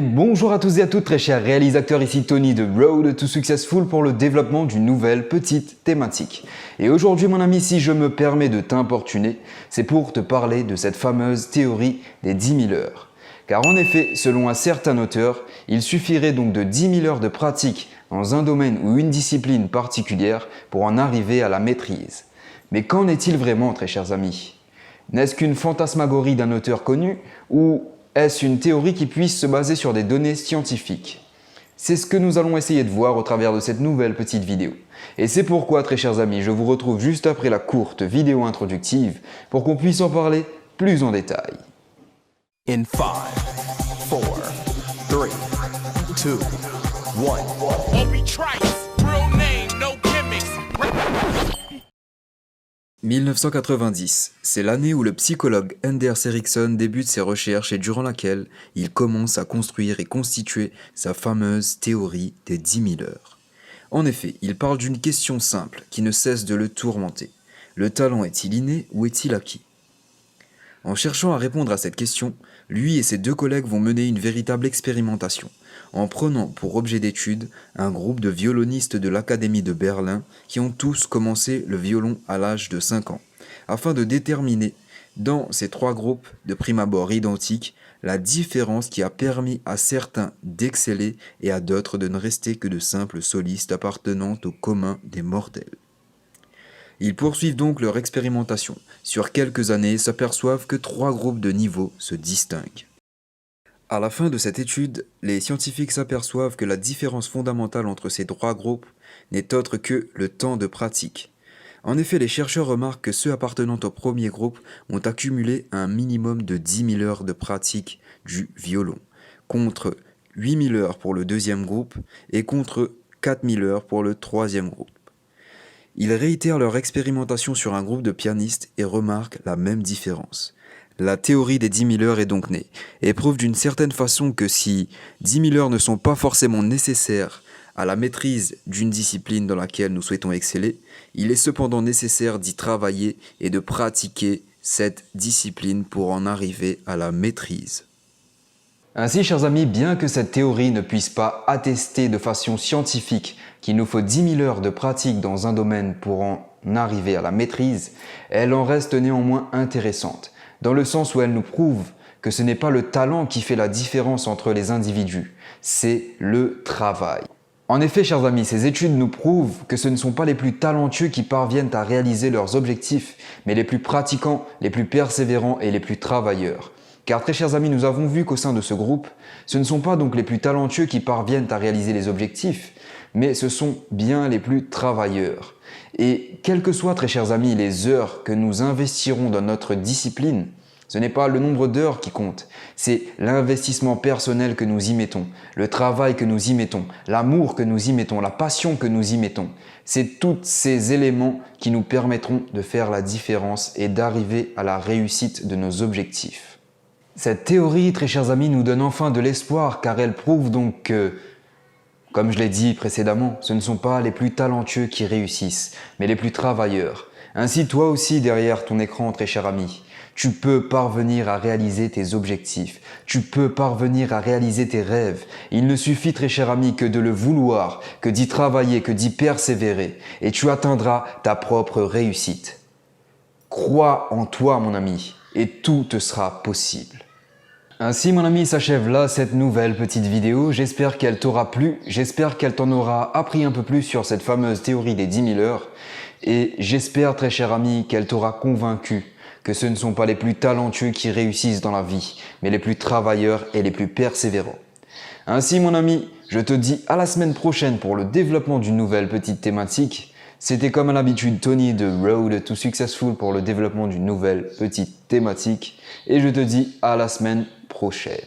bonjour à tous et à toutes très chers réalisateurs, ici Tony de Road to Successful pour le développement d'une nouvelle petite thématique. Et aujourd'hui mon ami, si je me permets de t'importuner, c'est pour te parler de cette fameuse théorie des 10 000 heures. Car en effet, selon un certain auteur, il suffirait donc de 10 000 heures de pratique dans un domaine ou une discipline particulière pour en arriver à la maîtrise. Mais qu'en est-il vraiment très chers amis? N'est-ce qu'une fantasmagorie d'un auteur connu ou est-ce une théorie qui puisse se baser sur des données scientifiques? C'est ce que nous allons essayer de voir au travers de cette nouvelle petite vidéo. Et c'est pourquoi, très chers amis, je vous retrouve juste après la courte vidéo introductive pour qu'on puisse en parler plus en détail. In 5, 4, 3, 2, 1990, c'est l'année où le psychologue Anders Ericsson débute ses recherches et durant laquelle il commence à construire et constituer sa fameuse théorie des 10 000 heures. En effet, il parle d'une question simple qui ne cesse de le tourmenter. Le talent est-il inné ou est-il acquis? En cherchant à répondre à cette question, lui et ses deux collègues vont mener une véritable expérimentation, en prenant pour objet d'étude un groupe de violonistes de l'Académie de Berlin qui ont tous commencé le violon à l'âge de 5 ans, afin de déterminer, dans ces trois groupes de prime abord identiques, la différence qui a permis à certains d'exceller et à d'autres de ne rester que de simples solistes appartenant au commun des mortels. Ils poursuivent donc leur expérimentation. Sur quelques années, s'aperçoivent que trois groupes de niveau se distinguent. À la fin de cette étude, les scientifiques s'aperçoivent que la différence fondamentale entre ces trois groupes n'est autre que le temps de pratique. En effet, les chercheurs remarquent que ceux appartenant au premier groupe ont accumulé un minimum de 10 000 heures de pratique du violon, contre 8 000 heures pour le deuxième groupe et contre 4 000 heures pour le troisième groupe. Ils réitèrent leur expérimentation sur un groupe de pianistes et remarquent la même différence. La théorie des 10 000 heures est donc née, et prouve d'une certaine façon que si 10 000 heures ne sont pas forcément nécessaires à la maîtrise d'une discipline dans laquelle nous souhaitons exceller, il est cependant nécessaire d'y travailler et de pratiquer cette discipline pour en arriver à la maîtrise. Ainsi, chers amis, bien que cette théorie ne puisse pas attester de façon scientifique qu'il nous faut 10 000 heures de pratique dans un domaine pour en arriver à la maîtrise, elle en reste néanmoins intéressante, dans le sens où elle nous prouve que ce n'est pas le talent qui fait la différence entre les individus, c'est le travail. En effet, chers amis, ces études nous prouvent que ce ne sont pas les plus talentueux qui parviennent à réaliser leurs objectifs, mais les plus pratiquants, les plus persévérants et les plus travailleurs. Car très chers amis, nous avons vu qu'au sein de ce groupe, ce ne sont pas donc les plus talentueux qui parviennent à réaliser les objectifs, mais ce sont bien les plus travailleurs. Et quelles que soient, très chers amis, les heures que nous investirons dans notre discipline, ce n'est pas le nombre d'heures qui compte, c'est l'investissement personnel que nous y mettons, le travail que nous y mettons, l'amour que nous y mettons, la passion que nous y mettons. C'est tous ces éléments qui nous permettront de faire la différence et d'arriver à la réussite de nos objectifs. Cette théorie, très chers amis, nous donne enfin de l'espoir car elle prouve donc que, comme je l'ai dit précédemment, ce ne sont pas les plus talentueux qui réussissent, mais les plus travailleurs. Ainsi, toi aussi, derrière ton écran, très cher ami, tu peux parvenir à réaliser tes objectifs, tu peux parvenir à réaliser tes rêves. Il ne suffit, très cher ami, que de le vouloir, que d'y travailler, que d'y persévérer, et tu atteindras ta propre réussite. Crois en toi, mon ami, et tout te sera possible. Ainsi, mon ami, s'achève là cette nouvelle petite vidéo. J'espère qu'elle t'aura plu, j'espère qu'elle t'en aura appris un peu plus sur cette fameuse théorie des 10 000 heures. Et j'espère, très cher ami, qu'elle t'aura convaincu que ce ne sont pas les plus talentueux qui réussissent dans la vie, mais les plus travailleurs et les plus persévérants. Ainsi, mon ami, je te dis à la semaine prochaine pour le développement d'une nouvelle petite thématique. C'était comme à l'habitude Tony de Road to Successful pour le développement d'une nouvelle petite thématique. Et je te dis à la semaine prochaine.